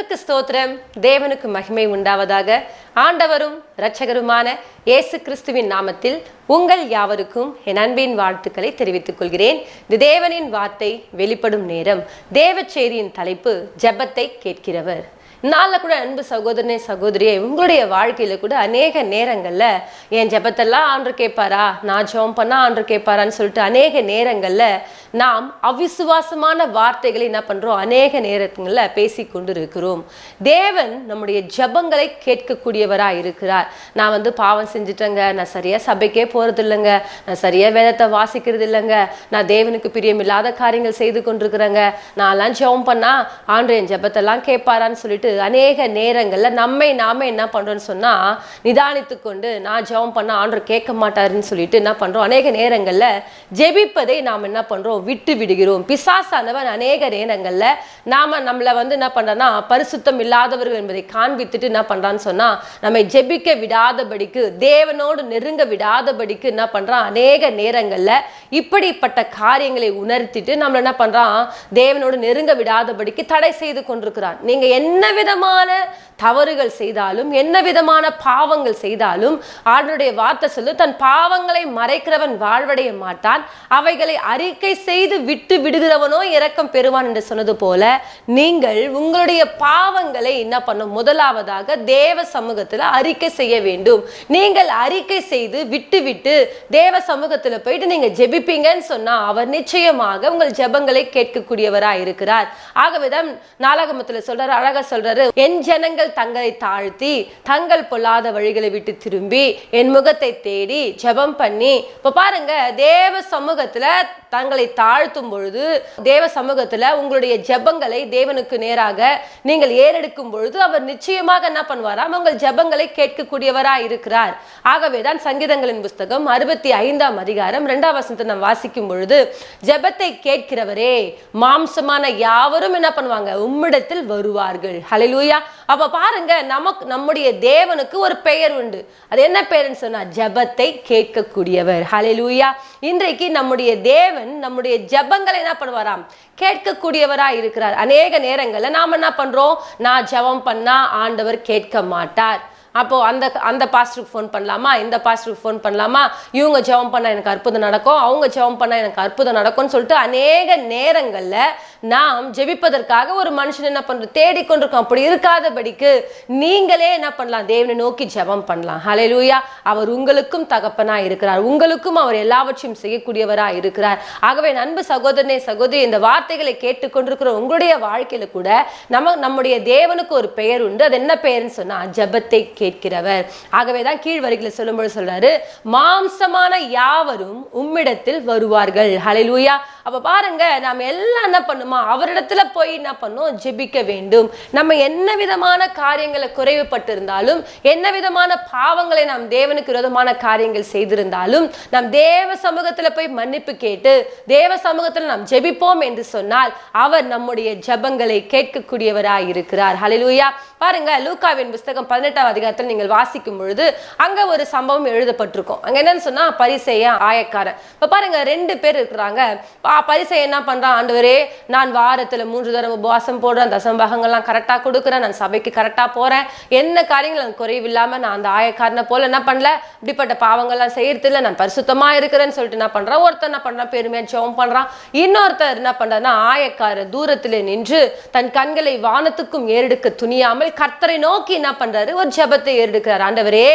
கர்த்தருக்கு ஸ்தோத்திரம். தேவனுக்கு மகிமை உண்டாவதாக. ஆண்டவரும் இரட்சகருமான இயேசு கிறிஸ்துவின் நாமத்தில் உங்கள் யாவருக்கும் என் அன்பின் வாழ்த்துக்களை தெரிவித்துக் கொள்கிறேன். இது தேவனின் வார்த்தை வெளிப்படும் நேரம். தேவ செய்தியின் தலைப்பு ஜெபத்தை கேட்கிறவர். நாளில் கூட அன்பு சகோதரனே சகோதரியே, உங்களுடைய வாழ்க்கையில கூட அநேக நேரங்கள்ல என் ஜெபத்தெல்லாம் ஆண்டவர் கேட்பாரா, நான் ஜெபம் பண்ணா ஆண்டவர் கேட்பாரான்னு சொல்லிட்டு அநேக நேரங்கள்ல நாம் அவிசுவாசமான வார்த்தைகளை என்ன பண்றோம், அநேக நேரங்கள்ல பேசி கொண்டு இருக்கிறோம். தேவன் நம்முடைய ஜெபங்களை கேட்கக்கூடியவராக இருக்கிறார். நான் பாவம் செஞ்சுட்டேங்க, நான் சரியா சபைக்கே போறது இல்லைங்க, நான் சரியா வேதத்தை வாசிக்கிறது இல்லைங்க, நான் தேவனுக்கு பிரியமில்லாத காரியங்கள் செய்து கொண்டிருக்கிறேங்க, நான்லாம் ஜெபம் பண்ணா ஆண்டவர் என் ஜெபத்தெல்லாம் கேட்பாரான்னு சொல்லிட்டு அநேக நேரங்கள்ல நாம என்ன பண்றோம்னு சொன்னா, நிதானித்து கொண்டு நான் ஜெபம் பண்ண ஆண்டவர் கேட்க மாட்டாருன்னு சொல்லிட்டு என்ன பண்றோம், அநேக நேரங்கள்ல ஜெபிப்பதை நாம் என்ன பண்றோம், விட்டு விடுகிறோம். பிசாசானவன் அநேக நேரங்கள்ல நம்மள என்ன பண்றோம்னா, பரிசுத்தம் இல்லாதவர்கள் என்பதை காண்பித்துட்டு என்ன பண்றான்னு சொன்னா, நம்மை ஜெபிக்க விடாதபடிக்கு, தேவனோடு நெருங்க விடாதபடிக்கு என்ன பண்றான், அநேக நேரங்கள்ல இப்படிப்பட்ட காரியங்களை உணர்த்திட்டு நம்மள என்ன பண்றான், தேவனோடு நெருங்க விடாதபடிக்கு தடை செய்து கொண்டிருக்கிறான். நீங்க என்ன விதமான தவறுகள் செய்தாலும், என்ன விதமான பாவங்கள் செய்தாலும், ஆண்டவருடைய வார்த்தை சொல்லு, தன் பாவங்களை மறைக்கிறவன் வாழ்வடைய மாட்டான், அவைகளை அறிக்கை செய்து விட்டு விடுகிறவனோ இரக்கம் பெறுவான் என்று சொன்னது போல, நீங்கள் உங்களுடைய பாவங்களை என்ன பண்ணும், முதலாவதாக தேவ சமூகத்தில் அறிக்கை செய்ய வேண்டும். நீங்கள் அறிக்கை செய்து விட்டு தேவ சமூகத்தில் போயிட்டு நீங்க ஜெபிப்பீங்கன்னு சொன்னா, அவர் நிச்சயமாக உங்கள் ஜெபங்களை கேட்கக்கூடியவராய் இருக்கிறார். ஆகவேதான் நாளாகமத்தில் சொல்றாரு, அழகா சொல்றாரு, என் ஜனங்கள் தங்களை தாழ்த்தி தங்கள் பொல்லாத வழிகளை விட்டு திரும்பி என் முகத்தை தேடி ஜெபம் பண்ணி. இப்ப பாருங்க, தேவ சமூகத்துல தங்களை தாழ்த்தும் பொழுது, தேவ சமூகத்துல உங்களுடைய ஜெபங்களை தேவனுக்கு நேராக நீங்கள் ஏறெடுக்கும் பொழுது, அவர் நிச்சயமாக என்ன பண்ணுவாராம், உங்கள் ஜெபங்களை கேட்கக்கூடியவராய் இருக்கிறார். ஆகவேதான் சங்கீதங்களின் புஸ்தகம் 65ஆம் அதிகாரம் 2ஆம் வசனத்தை நாம் வாசிக்கும் பொழுது, ஜெபத்தை கேட்கிறவரே மாம்சமான யாவரும் என்ன பண்ணுவாங்க, உம்மிடத்தில் வருவார்கள். ஹல்லேலூயா. அப்ப பாருங்க, நம்முடைய தேவனுக்கு ஒரு பெயர் உண்டு. அது என்ன பெயர்னு சொன்னா, ஜெபத்தை கேட்கக்கூடியவர். ஹல்லேலூயா. இன்றைக்கு நம்முடைய தேவன் நம்முடைய ஜெபங்களை என்ன பண்ணுவாராம், கேட்கக்கூடியவராய் இருக்கிறார். அநேக நேரங்கள்ல நாம என்ன பண்றோம், நான் ஜெபம் பண்ணா ஆண்டவர் கேட்க மாட்டார், அப்போ அந்த பாஸ்டருக்கு ஃபோன் பண்ணலாமா, இந்த பாஸ்டருக்கு ஃபோன் பண்ணலாமா, இவங்க ஜெபம் பண்ணா எனக்கு அற்புதம் நடக்கும், அவங்க ஜெபம் பண்ணா எனக்கு அற்புதம் நடக்கும்னு சொல்லிட்டு அநேக நேரங்கள்ல நாம் ஜெபிப்பதற்காக ஒரு மனுஷன் என்ன பண்றோம், தேடிக்கொண்டிருக்கோம். அப்படி இருக்காதபடிக்கு நீங்களே என்ன பண்ணலாம், தேவனை நோக்கி ஜெபம் பண்ணலாம். ஹல்லேலூயா. அவர் உங்களுக்கும் தகப்பனா இருக்கிறார், உங்களுக்கும் அவர் எல்லாவற்றையும் செய்யக்கூடியவராக இருக்கிறார். ஆகவே அன்பு சகோதரனே சகோதரி, இந்த வார்த்தைகளை கேட்டுக்கொண்டிருக்கிற உங்களுடைய வாழ்க்கையில கூட நம்முடைய தேவனுக்கு ஒரு பெயர் உண்டு. அது என்ன பெயர்னு சொன்னா, ஜெபத்தை கேட்கிறவர். ஆகவேதான் கீழ் வரிகளை சொல்லும்போது சொல்றாரு, மாம்சமான யாவரும் உம்மிடத்தில் வருவார்கள். ஹல்லேலூயா. அப்ப பாருங்க, நாம எல்லாம் என்ன பண்ணுமா, அவரிடத்துல போய் என்ன பண்ணும், ஜெபிக்க வேண்டும். நம்ம என்ன விதமான காரியங்களை குறைவுபட்டிருந்தாலும், என்ன விதமான பாவங்களை நாம் தேவனுக்கு விரோதமான காரியங்கள் செய்திருந்தாலும், நாம் தேவ சமூகத்துல போய் மன்னிப்பு கேட்டு தேவ சமூகத்துல நாம் ஜெபிப்போம் என்று சொன்னால், அவர் நம்முடைய ஜெபங்களை கேட்கக்கூடியவராய் இருக்கிறார். ஹல்லேலூயா. பாருங்க, லூக்காவின் புஸ்தகம் 18ஆம் அதிகாரத்தில் நீங்கள் வாசிக்கும் பொழுது அங்க ஒரு சம்பவம் எழுதப்பட்டிருக்கும். அங்க என்னன்னு சொன்னா, பரிசேயன் ஆயக்காரன். இப்ப பாருங்க, 2 பேர் இருக்கிறாங்க. பரிசேயன் என்ன பண்றான், ஆண்டவரே நான் வாரத்துல 3 தடவை உபவாசம் போடுறேன், தசமபாகங்கள்லாம் கரெக்டா கொடுக்குறேன், நான் சபைக்கு கரெக்டா போறேன், என்ன காரியங்கள் நான் குறைவில்லாம நான் அந்த ஆயக்காரனை போல என்ன பண்ணல, இப்படிப்பட்ட பாவங்கள்லாம் செய்யறது இல்லை, நான் பரிசுத்தமா இருக்கிறேன்னு சொல்லிட்டு என்ன பண்றான், ஒருத்தர் என்ன பண்றான், பெருமையா ஜெபம் பண்றான். இன்னொருத்தர் என்ன பண்றாருன்னா, ஆயக்காரர் தூரத்திலே நின்று தன் கண்களை வானத்துக்கும் ஏறெடுக்க துணியாமல் கர்த்தரை நோக்கி என்ன பண்றாரு, ஒரு ஜெபத்தை ஏறெடுக்கிறார். ஆண்டவரே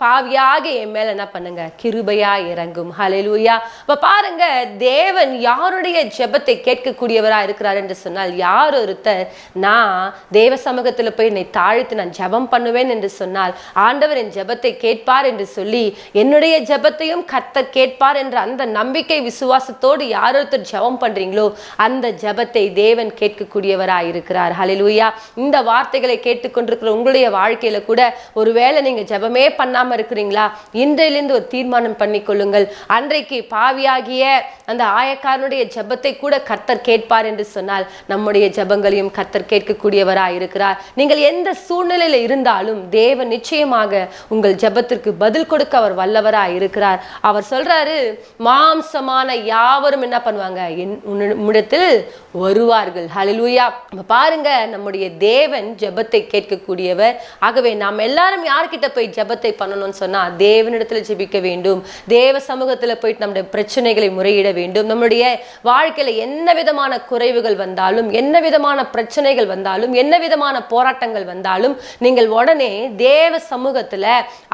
பாவியாக என் மேல என்ன பண்ணுங்க, கிருபையா இறங்கும். ஹல்லேலூயா. அப்ப பாருங்க, தேவன் யாருடைய ஜெபத்தை கேட்கக்கூடியவரா இருக்கிறார் என்று சொன்னால், யார் ஒருத்தர் நான் தேவ சமூகத்துல போய் என்னை தாழ்த்து நான் ஜெபம் பண்ணுவேன் என்று சொன்னால், ஆண்டவர் என் ஜெபத்தை கேட்பார் என்று சொல்லி, என்னுடைய ஜெபத்தையும் கர்த்தர் கேட்பார் என்ற அந்த நம்பிக்கை விசுவாசத்தோடு யார் ஒருத்தர் ஜெபம் பண்றீங்களோ, அந்த ஜெபத்தை தேவன் கேட்கக்கூடியவரா இருக்கிறார். ஹல்லேலூயா. இந்த வார்த்தைகளை கேட்டுக்கொண்டிருக்கிற உங்களுடைய வாழ்க்கையில கூட ஒருவேளை நீங்க ஜெபமே பண்ணாம பண்ணாம இருக்கிறீங்களா? இன்றையிலிருந்து ஒரு தீர்மானம் பண்ணிக்கொள்ளுங்கள். அன்றைக்கு பாவியாகிய அந்த ஆயக்காரனுடைய ஜெபத்தை கூட கர்த்தர் கேட்பார் என்று சொன்னால் நம்முடைய ஜெபங்களையும் கர்த்தர் கேட்கக்கூடியவராய் இருக்கிறார். நீங்கள் எந்த சூழ்நிலையில இருந்தாலும் தேவன் நிச்சயமாக உங்கள் ஜெபத்திற்கு பதில் கொடுக்க அவர் வல்லவராய் இருக்கிறார். அவர் சொல்றாரு, மாம்சமான யாவரும் என்ன பண்ணுவாங்க? உன்னிடத்தில் வருவார்கள். ஹல்லேலூயா. பாருங்க, நம்முடைய தேவன் ஜெபத்தை கேட்கக்கூடியவர். ஆகவே நாம் எல்லாரும் யார்கிட்ட போய் ஜெபத்தை பண்ணணும்னு சொன்னா தேவனிடத்துல ஜெபிக்க வேண்டும். தேவ சமூகத்துல போயிட்டு நம்முடைய பிரச்சனைகளை முறையிட வேண்டும். நம்முடைய வாழ்க்கையில என்ன விதமான குறைவுகள் வந்தாலும், என்ன விதமான பிரச்சனைகள் வந்தாலும், என்ன விதமான போராட்டங்கள் வந்தாலும் நீங்கள் உடனே தேவ சமூகத்துல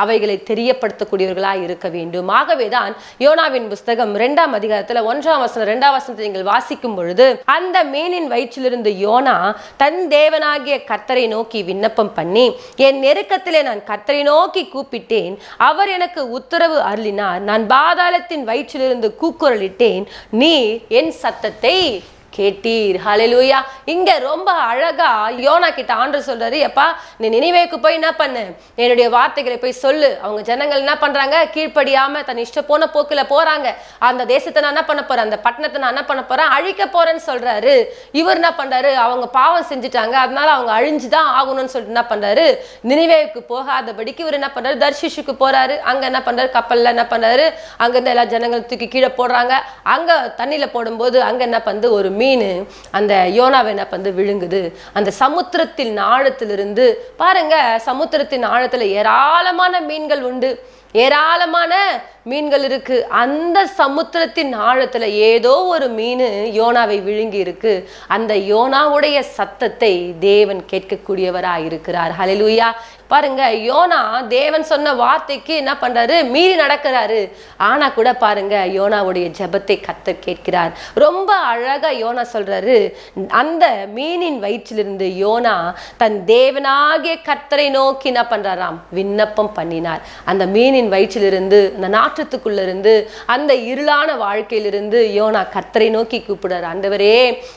அவைகளை தெரியப்படுத்தக்கூடியவர்களாய் இருக்க வேண்டும். ஆகவேதான் யோனாவின் புஸ்தகம் 2ஆம் அதிகாரத்துல 1ஆம் வசனம் 2ஆம் வசனத்தை நீங்கள் வாசிக்கும் பொழுது, அந்த மீனின் வயிற்றிலிருந்து யோனா தன் தேவனாகிய கர்த்தரை நோக்கி விண்ணப்பம் பண்ணி, என் நெருக்கத்திலே நான் கர்த்தரை நோக்கி கூப்பிட்டேன், அவர் எனக்கு உத்தரவு அருளினார், நான் பாதாளத்தின் வயிற்றிலிருந்து கூக்குரலிட்டேன், நீ என் சத்தத்தை கேட்டீர். ஹல்லேலூயா. இங்க ரொம்ப அழகா யோனா கிட்ட ஆண்டவர் சொல்றாரு, எப்பா நீ நினிவேக்கு போய் என்ன பண்ணு, என்னுடைய வார்த்தைகளை போய் சொல்லு. அவங்க ஜனங்கள் என்ன பண்றாங்க? கீழ்ப்படியாம தன் இஷ்ட போன போக்குல போறாங்க. அந்த தேசத்தை நான் என்ன பண்ண போறேன், அந்த பட்டணத்தை நான் என்ன பண்ண போறேன், அழிக்க போறேன்னு சொல்றாரு. இவர் என்ன பண்றாரு? அவங்க பாவம் செஞ்சுட்டாங்க, அதனால அவங்க அழிஞ்சுதான் ஆகணும்னு சொல்லிட்டு என்ன பண்றாரு? நினிவேக்கு போகாதபடிக்கு இவர் என்ன பண்றாரு? தர்ஷீஷுக்கு போறாரு. அங்க என்ன பண்றாரு? கப்பல்ல என்ன பண்றாரு? அங்க இருந்து எல்லா ஜனங்களும் தூக்கி கீழே போடுறாங்க. அங்க தண்ணியில போடும்போது அங்க என்ன பண்ணுது? ஒரு மீன் அந்த யோனாவை என்ன பண்ணு விழுங்குது. அந்த சமுத்திரத்தின் ஆழத்திலிருந்து பாருங்க, சமுத்திரத்தின் ஆழத்துல ஏராளமான மீன்கள் உண்டு, ஏராளமான மீன்கள் இருக்கு. அந்த சமுத்திரத்தின் ஆழத்துல ஏதோ ஒரு மீன் யோனாவை விழுங்கி இருக்கு. அந்த யோனாவுடைய சத்தத்தை தேவன் கேட்கக்கூடியவராய் இருக்கிறார். ஹல்லேலூயா. பாருங்க, யோனா தேவன் சொன்ன வார்த்தைக்கு என்ன பண்றாரு? மீறி நடக்கிறாரு. ஆனா கூட பாருங்க, யோனாவுடைய ஜெபத்தை கர்த்தர் கேட்கிறார். ரொம்ப அழகா யோனா சொல்றாரு, அந்த மீனின் வயிற்றிலிருந்து யோனா தன் தேவனாகிய கர்த்தரை நோக்கி என்ன பண்றாராம்? விண்ணப்பம் பண்ணினார். அந்த மீனின் வயிற்றிலிருந்து, அந்த நாற்றத்துக்குள்ள இருந்து, அந்த இருளான வாழ்க்கையிலிருந்து யோனா கர்த்தரை நோக்கி கூப்பிடுறார். ஆண்டவரே,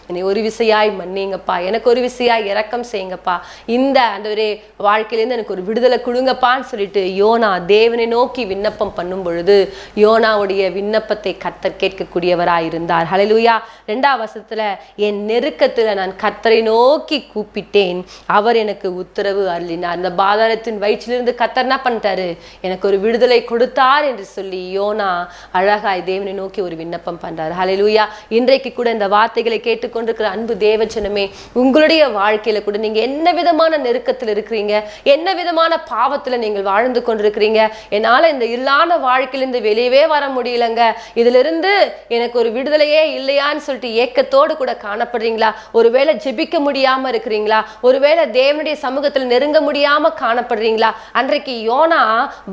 என்னை ஒரு விசையாய் மன்னிங்கப்பா, எனக்கு ஒரு விசையாய் இரக்கம் செய்யுங்கப்பா, இந்த ஆண்டவரே வாழ்க்கையிலிருந்து எனக்கு ஒரு விடுதலை கொடுங்கப்பான்னு சொல்லிட்டு யோனா தேவனை நோக்கி விண்ணப்பம் பண்ணும் பொழுது யோனாவுடைய விண்ணப்பத்தை கர்த்தர் கேட்கக்கூடியவராய் இருந்தார். ஹல்லேலூயா. 2ஆம் வசனத்துல, என் நெருக்கத்துல நான் கர்த்தரை நோக்கி கூப்பிட்டேன், அவர் எனக்கு உத்தரவு அருளினார். இந்த பாதாளத்தின் வயிற்றிலிருந்து கர்த்தர் என்ன பண்ணிட்டாரு? எனக்கு ஒரு விடுதலை கொடுத்தார் என்று சொல்லி யோனா அழகாய் தேவனை நோக்கி ஒரு விண்ணப்பம் பண்றாரு. ஹல்லேலூயா. இன்றைக்கு கூட இந்த வார்த்தைகளை கேட்டுக்கொண்டிருக்கிற அன்பு தேவஜனமே, உங்களுடைய வாழ்க்கையில கூட நீங்க என்ன விதமான நெருக்கத்தில் இருக்கிறீங்க, என்ன விதமான பாவத்துல நீங்கள் வாழ்ந்து கொண்டிருக்கிறீங்க, என்னால இந்த இல்லாத வாழ்க்கையிலிருந்து வெளியவே வர முடியலங்க, இதுல இருந்து எனக்கு ஒரு விடுதலையே இல்லையான்னு சொல்லிட்டு ஏக்கத்தோடு கூட காணப்படுறீங்களா? ஒருவேளை ஜெபிக்க முடியாம இருக்கிறீங்களா? ஒருவேளை தேவனுடைய சமூகத்தில் நெருங்க முடியாம காணப்படுறீங்களா? அன்றைக்கு யோனா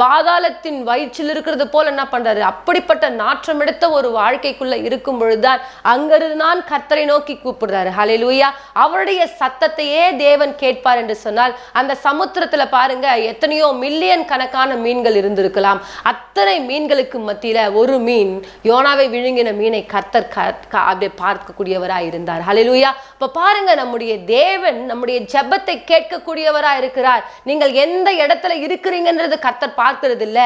பாதாளத்தின் வயிற்றில் இருக்கிறது போல என்ன பண்றாரு? அப்படிப்பட்ட நாற்றம் எடுத்த ஒரு வாழ்க்கைக்குள்ள இருக்கும் பொழுதுதான் அங்கிருந்து நான் கர்த்தரை நோக்கி கூப்பிடுறாரு. ஹல்லேலூயா. அவருடைய சத்தத்தையே தேவன் கேட்பார் என்று சொன்னால், அந்த சமுத்திரத்துல பாருங்க எத்தனையோ மில்லியன் கணக்கான மீன்கள் இருந்திருக்கலாம். அத்தனை மீன்களுக்கு மத்தியில ஒரு மீன், யோனாவை விழுங்கின மீனை கர்த்தர் அப்படியே பார்க்கக்கூடியவராய் இருந்தார். ஹல்லேலூயா. இப்ப பாருங்க, நம்முடைய தேவன் நம்முடைய ஜெபத்தை கேட்கக்கூடியவராய் இருக்கிறார். நீங்கள் எந்த இடத்துல இருக்கிறீங்கன்றது கர்த்தர் பார்க்கிறது இல்ல,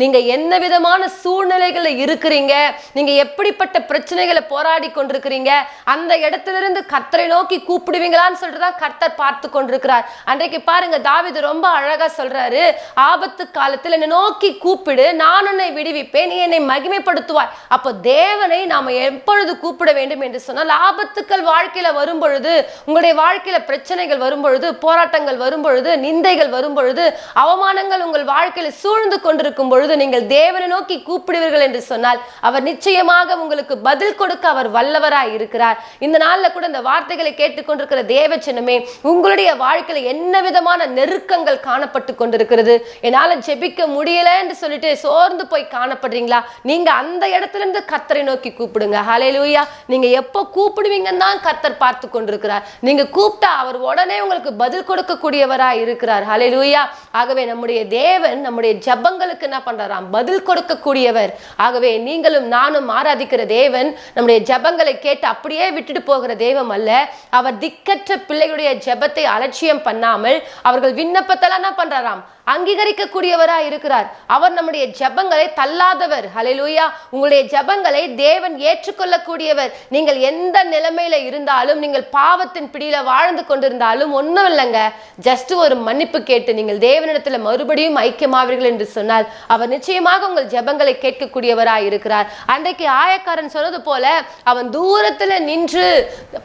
நீங்க என்ன விதமான சூழ்நிலைகள்ல இருக்கிறீங்க, நீங்க எப்படிப்பட்ட பிரச்சனைகளை போராடி கொண்டிருக்கிறீங்க, அந்த இடத்துல இருந்து கர்த்தரை நோக்கி கூப்பிடுவீங்களான்னு சொல்லிட்டு கர்த்தர் பார்த்து கொண்டிருக்கிறார். அன்றைக்கு பாருங்க, தாவீது ரொம்ப அழகா சொல்றாரு, ஆபத்து காலத்தில் என்னை நோக்கி கூப்பிடு, நான் உன்னை விடுவிப்பேன், நீ என்னை மகிமைப்படுத்துவாய். அப்போ தேவனை நாம எப்பொழுது கூப்பிட வேண்டும் என்று சொன்னால், ஆபத்துக்கள் வாழ்க்கையில வரும் பொழுது, உங்களுடைய வாழ்க்கையில பிரச்சனைகள் வரும் பொழுது, போராட்டங்கள் வரும் பொழுது, நிந்தைகள் வரும் பொழுது, அவமானங்கள் உங்கள் வாழ்க்கையில சூழ்ந்து கொண்டிருக்கும் பொழுது நீங்கள் தேவனை நோக்கி கூப்பிடுவீர்கள் என்று சொன்னால் அவர் நிச்சயமாக உங்களுக்கு பதில் கொடுக்க அவர் வல்லவராய் இருக்கிறார். இந்த நாள்ல கூட இந்த வார்த்தைகளை கேட்டுக்கொண்டிருக்கிற தேவஜனமே, உங்களுடைய வாழ்க்கையில என்ன விதமான நெருக்கங்கள் காணப்பட்டு கொண்டிருக்கிறது, என்னால ஜெபிக்க முடியல என்று சொல்லிட்டு சோர்ந்து போய் காணப்படுறீங்களா? நீங்க அந்த இடத்துல இருந்து கர்த்தரை நோக்கி கூப்பிடுங்க. ஹல்லேலூயா. நீங்க எப்போ கூப்பிடுவீங்கன்னு தான் கர்த்தர் பார்த்து கொண்டிருக்கிறார். நீங்க கூப்பிட்டா அவர் உடனே உங்களுக்கு பதில் கொடுக்கக்கூடியவராய் இருக்கிறார். ஹல்லேலூயா. ஆகவே நம்முடைய தேவன் நம்முடைய ஜெபங்களுக்கு என்ன பண்றாராம்? பதில் கொடுக்கக்கூடியவர். ஆகவே நீங்களும் நானும் ஆராதிக்கிற தேவன் நம்முடைய ஜெபங்களை கேட்டு அப்படியே விட்டுட்டு போகிற தெய்வம் அல்ல. அவர் திக்கற்ற பிள்ளைகளுடைய ஜெபத்தை அலட்சியம் பண்ணாமல் அவர்கள் விண்ணப்பத்தெல்லாம் என்ன பண்றாராம்? அங்கீகரிக்கக்கூடியவராய் இருக்கிறார். அவர் நம்முடைய ஜெபங்களை தள்ளாதவர். ஹல்லேலூயா. உங்களுடைய ஜெபங்களை தேவன் ஏற்றுக்கொள்ளக்கூடியவர். நீங்கள் எந்த நிலைமையில இருந்தாலும், நீங்கள் பாவத்தின் பிடியில வாழ்ந்து கொண்டிருந்தாலும் ஒன்றும் இல்லைங்க, ஜஸ்ட் ஒரு மன்னிப்பு கேட்டு நீங்கள் தேவனிடத்துல மறுபடியும் ஐக்கியமாவீர்கள் என்று சொன்னால் அவர் நிச்சயமாக உங்கள் ஜெபங்களை கேட்கக்கூடியவராய் இருக்கிறார். அன்றைக்கு ஆயக்காரன் சொன்னது போல அவன் தூரத்துல நின்று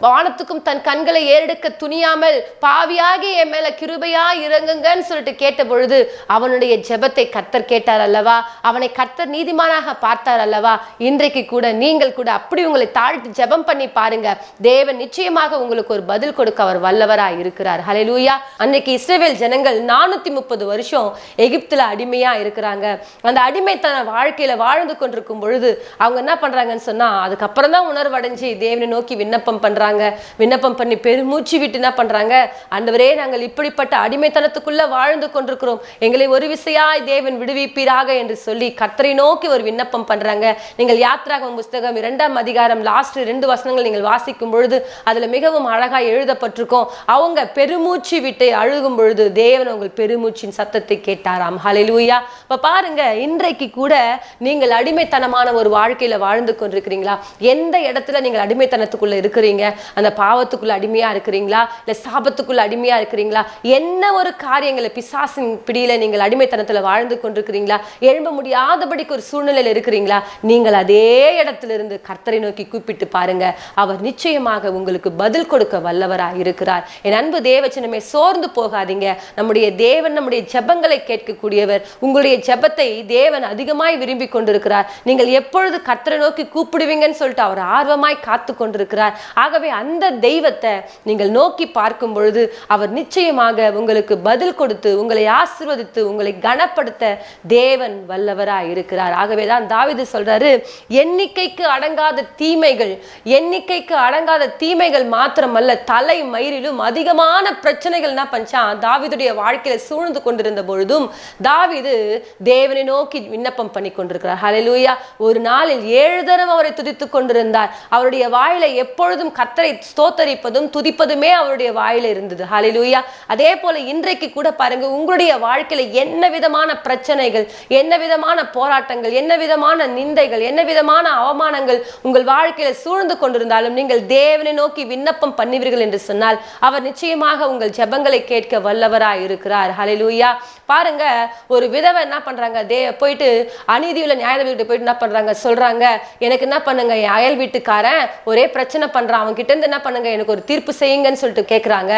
வானத்துக்கும் தன் கண்களை ஏறெடுக்க துணியாமல் பாவியாகி என் மேல கிருபையா இறங்குங்கன்னு சொல்லிட்டு கேட்ட பொழுது அவனுடைய ஜெபத்தை கர்த்தர் கேட்டார் அல்லவா? அவனை கர்த்தர் நீதிமானாக பார்த்தார் அல்லவா? இன்றைக்கு கூட நீங்கள் கூட அப்படி உங்களை தாழ்த்தி ஜெபம் பண்ணி பாருங்க, தேவன் நிச்சயமாக உங்களுக்கு ஒரு பதில் கொடுக்க அவர் வல்லவராய் இருக்கிறார். ஹல்லேலூயா. அன்னைக்கு இஸ்ரவேல் ஜனங்கள் 430 வருஷம் எகிப்துல அடிமையா இருக்கிறாங்க. அந்த அடிமைத்தன வாழ்க்கையில வாழ்ந்து கொண்டிருக்கும் பொழுது அவங்க என்ன பண்றாங்கன்னு சொன்னா, அதுக்கப்புறம் தான் உணர்வடைஞ்சு தேவனை நோக்கி விண்ணப்பம் பண்றாங்க. விண்ணப்பம் பண்ணி பெருமூச்சு விட்டு என்ன பண்றாங்க, ஆண்டவரே நாங்கள் இப்படிப்பட்ட அடிமைத்தனத்துக்குள்ள வாழ்ந்து கொண்டிருக்கிறோம், எங்களை ஒரு விசையாய் தேவன் விடுவிப்பீராக என்று சொல்லி கர்த்தரை நோக்கி ஒரு விண்ணப்பம் பண்றாங்க. நீங்கள் யாத்ராகமம் புஸ்தகம் 2ஆம் அதிகாரம் லாஸ்ட் 2 வசனங்கள் நீங்கள் வாசிக்கும் பொழுது அதுல மிகவும் அழகாய் எழுதப்பட்டிருக்கும். அவங்க பெருமூச்சு விட்டு அழுகும் பொழுது தேவன் உங்கள் பெருமூச்சின் சத்தத்தை கேட்டாராம். ஹல்லேலூயா. இப்ப பாருங்க, இன்றைக்கு கூட நீங்கள் அடிமைத்தனமான ஒரு வாழ்க்கையில வாழ்ந்து கொண்டிருக்கிறீங்களா? எந்த இடத்துல நீங்கள் அடிமைத்தனத்துக்குள்ள இருக்கிறீங்க? அந்த பாவத்துக்குள்ள அடிமையா இருக்கிறீங்களா, இல்ல சாபத்துக்குள்ள அடிமையா இருக்கிறீங்களா? என்ன ஒரு காரியங்களை பிசாசின் பிடியில நீங்கள் அடிமைத்தனத்துல வாழ்ந்து கொண்டிருக்கிறீங்களா? எழும்ப முடியாதபடிக்கு ஒரு சூழ்நிலையில இருக்கிறீங்களா? நீங்கள் அதே இடத்துல இருந்து கர்த்தரை நோக்கி கூப்பிட்டு பாருங்க, அவர் நிச்சயமாக உங்களுக்கு பதில் கொடுக்க வல்லவராய் இருக்கிறார். என் அன்பு தேவச்சனமே, சோர்ந்து போகாதீங்க. நம்முடைய தேவன் நம்முடைய ஜெபங்களை கேட்கக்கூடியவர். உங்களுடைய ஜெபத்தை தேவன் அதிகமாய் விரும்பி கொண்டிருக்கிறார். நீங்கள் எப்பொழுது கர்த்தரை நோக்கி கூப்பிடுவீங்கன்னு சொல்லிட்டு அவர் ஆர்வமாய் காத்து கொண்டிருக்கிறார். ஆகவே அந்த தெய்வத்தை நீங்கள் நோக்கி பார்க்கும் பொழுது அவர் நிச்சயமாக உங்களுக்கு பதில் கொடுத்து உங்களை ஆசீர்வதித்து உங்களை கனப்படுத்த தேவன் வல்லவராய் இருக்கிறார். ஆகவேதான் தாவீது சொல்றாரு, எண்ணிக்கைக்கு அடங்காத தீமைகள் மாத்திரமல்ல, தலை மயிரிலும் அதிகமான பிரச்சனைகள் என்ன பஞ்சான் தாவீதுடைய வாழ்க்கையில சூழ்ந்து கொண்டிருந்த பொழுதும் தாவீது தேவனை நோக்கி விண்ணப்பம் பண்ணி கொண்டிருக்கிறார். ஹல்லேலூயா. ஒரு நாளில் 7 தடவை அவரை துதித்துக் கொண்டிருந்தார். அவருடைய வாயில எப்பொழுதும் கர்த்தரை ஸ்தோத்தரிப்பதும் துதிப்பதுமே அவருடைய வாயில இருந்தது. ஹல்லேலூயா. அதே போல இன்றைக்கு கூட பாருங்க, உங்களுடைய வாழ்க்கையில என்ன விதமான பிரச்சனைகள், என்ன விதமான போராட்டங்கள், என்ன விதமான நிந்தைகள், என்ன விதமான அவமானங்கள் உங்கள் வாழ்க்கையில சூழ்ந்து கொண்டிருந்தாலும் நீங்கள் தேவனை நோக்கி விண்ணப்பம் பண்ணுவீர்கள் என்று சொன்னால் அவர் நிச்சயமாக உங்கள் ஜெபங்களை கேட்க வல்லவராய் இருக்கிறார். ஹல்லேலூயா. பாருங்க, ஒரு விதவை என்ன பண்றாங்க, போயிட்டு அநீதியுள்ள நியாயாதிபதிகிட்ட போயிட்டு என்ன பண்றாங்க, சொல்றாங்க, எனக்கு என்ன பண்ணுங்க, என் அயல் வீட்டுக்காரன் ஒரே பிரச்சனை பண்றான், அவங்க கிட்ட இருந்து என்ன பண்ணுங்க, எனக்கு ஒரு தீர்ப்பு செய்யுங்கன்னு சொல்லிட்டு கேட்கிறாங்க.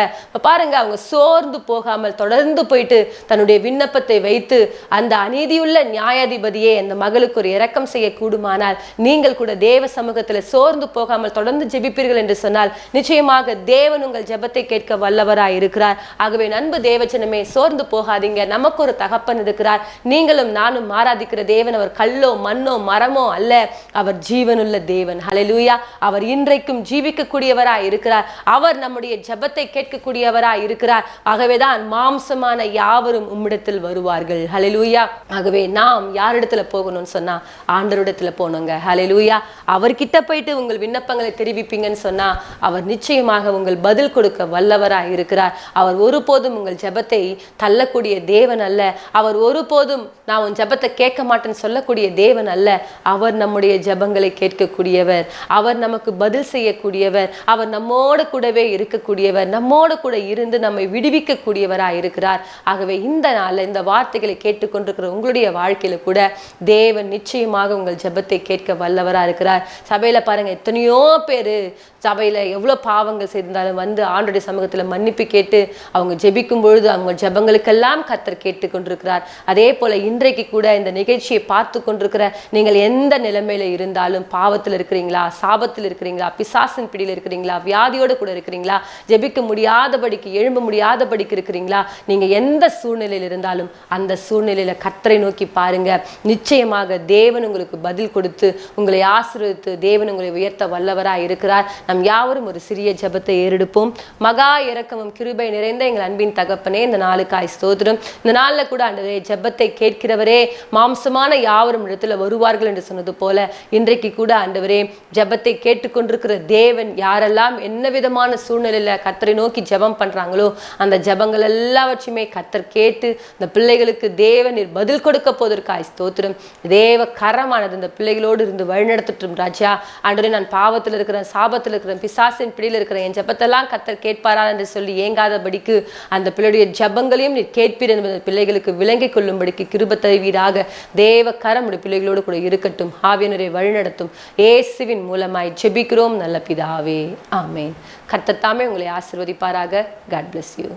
பாருங்க, அவங்க சோர்ந்து போகாமல் தொடர்ந்து போயிட்டு தன்னுடைய விண்ணப்பத்தை வைத்து அந்த அநீதியுள்ள நியாயாதிபதியே அந்த மகளுக்கு ஒரு இரக்கம் செய்ய கூடுமானால் நீங்கள் கூட தேவ சமூகத்தில் சோர்ந்து போகாமல் தொடர்ந்து ஜெபிப்பீர்கள் என்று சொன்னால் நிச்சயமாக தேவன் உங்கள் ஜெபத்தை கேட்க வல்லவராய் இருக்கிறார். ஆகவே அன்பு தேவச்சனமே, சோர்ந்து போகாதீங்க. நமக்கு ஒரு தகப்பன் இருக்கிறார். நீங்களும் நானும் ஆராதிக்கிற தேவன் அவர் கல்லோ மண்ணோ மரமோ அல்ல, அவர் ஜீவனுள்ள தேவன். ஹல்லேலூயா. அவர் இன்றைக்கும் ஜீவிக்கக்கூடியவராய் இருக்கிறார். அவர் நம்முடைய ஜெபத்தை கேட்கக்கூடியவராய் இருக்கிறார். ஆகவேதான் மாம்சமான யாவரும் உம்மிடத்தில் வருவார்கள். ஹல்லேலூயா. ஆகவே நாம் யாரிடத்துல போகணும்னு சொன்னா ஆண்டவரிடத்துல போனோங்க. ஹல்லேலூயா. அவர்கிட்ட போயிட்டு உங்கள் விண்ணப்பங்களை தெரிவிப்பீங்கன்னு சொன்னா அவர் நிச்சயமாக உங்கள் பதில் கொடுக்க வல்லவராய் இருக்கிறார். அவர் ஒருபோதும் உங்கள் ஜெபத்தை தள்ளக்கூடிய தேவன் அல்ல. அவர் ஒருபோதும் நான் உன் ஜெபத்தை கேட்க மாட்டேன்னு சொல்லக்கூடிய தேவன் அல்ல. அவர் நம்முடைய ஜெபங்களை கேட்கக்கூடியவர். அவர் நமக்கு பதில் செய்யக்கூடியவர். அவர் நம்மோடு கூடவே இருக்கக்கூடியவர். நம்மோடு கூட இருந்து நம்மை விடுவிக்கக்கூடியவராய் இருக்கிறார். ஆகவே இந்த நாள்ல இந்த வார்த்தைகளை கேட்டுக்கொண்டிருக்கிற உங்களுடைய வாழ்க்கையில கூட தேவன் நிச்சயமாக உங்கள் ஜெபத்தை கேட்க வல்லவரா இருக்கிறார். சபையில பாருங்க, எத்தனையோ பேரு சபையில எவ்வளவு பாவங்கள் செய்திருந்தாலும் வந்து ஆண்டவருடைய சமூகத்துல மன்னிப்பு கேட்டு அவங்க ஜெபிக்கும் பொழுது அவங்க ஜெபங்களுக்கெல்லாம் கர்த்தர் கேட்டு கொண்டிருக்கிறார். அதே போல இன்றைக்கு கூட இந்த நிகழ்ச்சியை பார்த்து கொண்டிருக்கிற நீங்கள் எந்த நிலைமையில இருந்தாலும், பாவத்தில் இருக்கிறீங்களா, சாபத்தில் இருக்கிறீங்களா, பிசாசின் பிடியில் இருக்கிறீங்களா, வியாதியோடு கூட இருக்கிறீங்களா, ஜெபிக்க முடியாதபடிக்கு எழும்ப முடியாதபடிக்கு இருக்கிறீங்களா, நீங்க எந்த சூழ்நிலையில் இருந்தாலும் அந்த சூழ்நிலையில கர்த்தரை நோக்கி பாருங்க. நிச்சயமாக தேவன் உங்களுக்கு பதில் கொடுத்து உங்களை ஆசீர்வதித்து தேவன் உங்களை உயர்த்த வல்லவராய் இருக்கிறார். நம் யாவரும் ஒரு சிறிய ஜெபத்தை ஏறெடுப்போம். மகா இரக்கமும் கிருபை நிறைந்த எங்கள் அன்பின் தகப்பனே, இந்த நாளுக்காய் ஸ்தோத்திரம். இந்த நாள்ல கூட ஆண்டவரே, ஜெபத்தை கேட்கிறவரே மாம்சமான யாவரும் இடத்துல வருவார்கள் என்று சொன்னது போல இன்றைக்கு கூட ஆண்டவரே, ஜெபத்தை கேட்டுக்கொண்டிருக்கிற தேவன் யாரெல்லாம் என்ன விதமான சூழ்நிலையில கர்த்தரை நோக்கி ஜெபம் பண்றாங்களோ அந்த ஜெபங்கள் எல்லாவற்றையுமே கர்த்தர் கேட்டு கேட்டு இந்த பிள்ளைகளுக்கு தேவன் பதில் கொடுக்க போவதற்காய் ஸ்தோத்திரம். தேவ கரமானது இந்த பிள்ளைகளோடு இருந்து வழிநடத்தட்டும் ராஜா. ஆண்டவரே, நான் பாவத்தில் இருக்கிறேன், சாபத்தில் இருக்கிறேன், பிசாசின் பிடியில் இருக்கிறேன், என் ஜெபத்தெல்லாம் கர்த்தர் கேட்பாரா என்று சொல்லி ஏங்காதபடிக்கு அந்த பிள்ளையுடைய ஜெபங்களையும் நீர் கேட்பீர் என்பதை பிள்ளைகளுக்கு விளங்கிக் கொள்ளும்படிக்கு கிருபை தருவீராக. தேவ கரம் உடைய பிள்ளைகளோடு கூட இருக்கட்டும். ஆவியானவரை வழிநடத்தும். இயேசுவின் மூலமாய் ஜெபிக்கிறோம் நல்ல பிதாவே, ஆமென். கர்த்தர் தாமே உங்களை ஆசீர்வதிப்பாராக. God bless you.